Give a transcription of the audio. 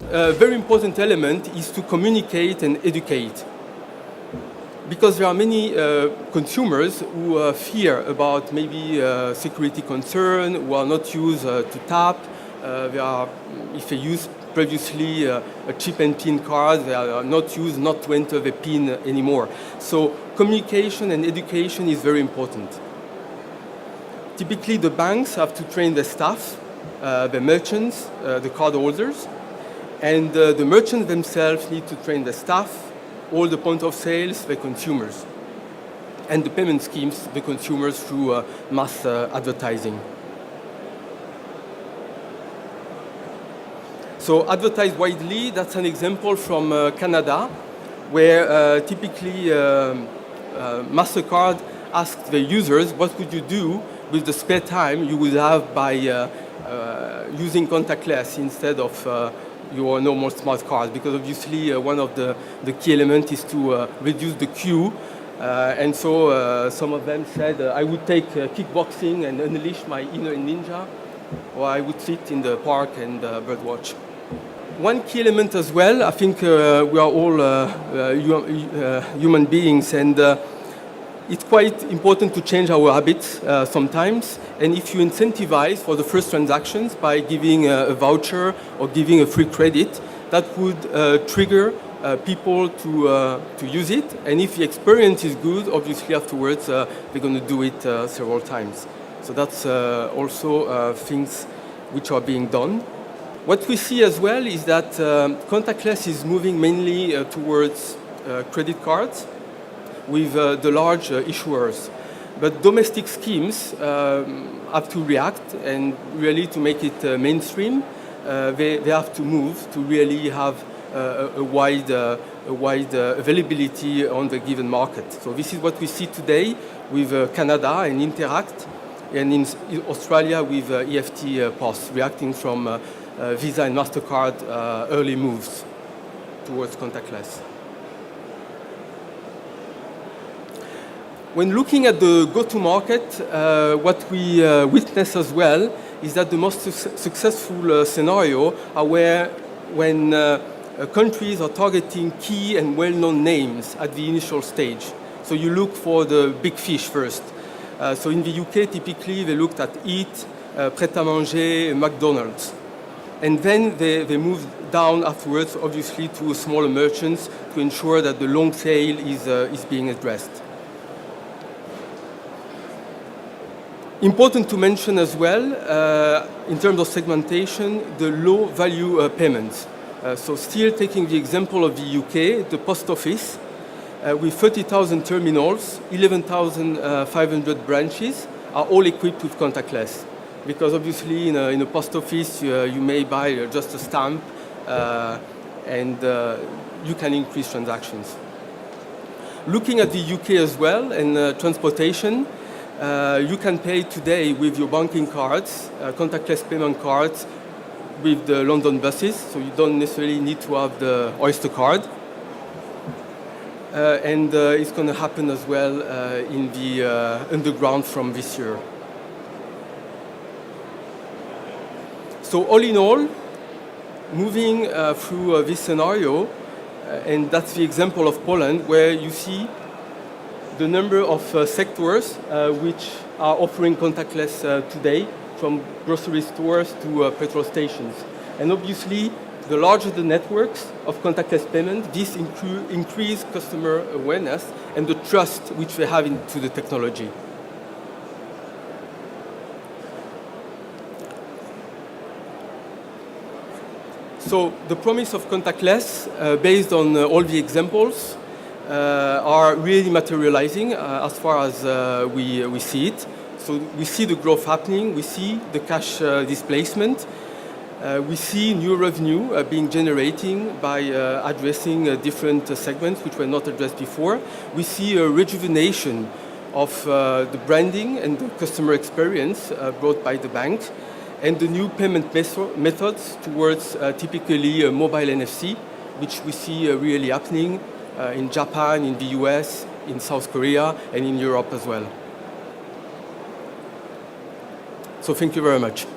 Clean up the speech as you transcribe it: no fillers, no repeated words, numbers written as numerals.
very important element is to communicate and educate. Because there are many consumers who fear about maybe security concern, who are not used to tap. If they use previously a chip and PIN card, they are not used not to enter the PIN anymore. So communication and education is very important. Typically, the banks have to train their staff, the merchants, the card holders, and the merchants themselves need to train their staff, all the point of sales, the consumers, and the payment schemes, the consumers through mass advertising. So advertise widely, that's an example from Canada, where typically MasterCard asked the users, what would you do with the spare time you would have by using contactless instead of your normal smart card? Because obviously one of the key elements is to reduce the queue. And so some of them said, I would take kickboxing and unleash my inner ninja, or I would sit in the park and birdwatch. One key element as well, I think we are all human beings, and it's quite important to change our habits sometimes. And if you incentivize for the first transactions by giving a voucher or giving a free credit, that would trigger people to use it. And if the experience is good, obviously afterwards they're going to do it several times. So that's also things which are being done. What we see as well is that contactless is moving mainly towards credit cards with the large issuers. But domestic schemes have to react, and really to make it mainstream, they have to move to really have a wide availability on the given market. So this is what we see today with Canada and Interact, and in Australia with EFT POS, reacting from Visa and MasterCard early moves towards contactless. When looking at the go-to-market, what we witness as well is that the most successful scenario are when countries are targeting key and well-known names at the initial stage. So you look for the big fish first. So in the UK, typically they looked at Eat, Pret-a-Manger, McDonald's. And then they move down afterwards, obviously, to smaller merchants to ensure that the long tail is being addressed. Important to mention as well, in terms of segmentation, the low-value payments. So still taking the example of the UK, the post office, with 30,000 terminals, 11,500 branches, are all equipped with contactless. Because obviously in a post office, you may buy just a stamp, and you can increase transactions. Looking at the UK as well, and transportation, you can pay today with your banking cards, contactless payment cards, with the London buses, so you don't necessarily need to have the Oyster card. And it's going to happen as well in the underground from this year. So all in all, moving through this scenario, and that's the example of Poland, where you see the number of sectors which are offering contactless today, from grocery stores to petrol stations. And obviously, the larger the networks of contactless payment, this increase customer awareness and the trust which they have into the technology. So the promise of contactless, based on all the examples, are really materializing as far as we see it. So we see the growth happening, we see the cash displacement, we see new revenue being generated by addressing different segments which were not addressed before. We see a rejuvenation of the branding and the customer experience brought by the bank, and the new payment methods towards typically mobile NFC, which we see really happening in Japan, in the US, in South Korea, and in Europe as well. So thank you very much.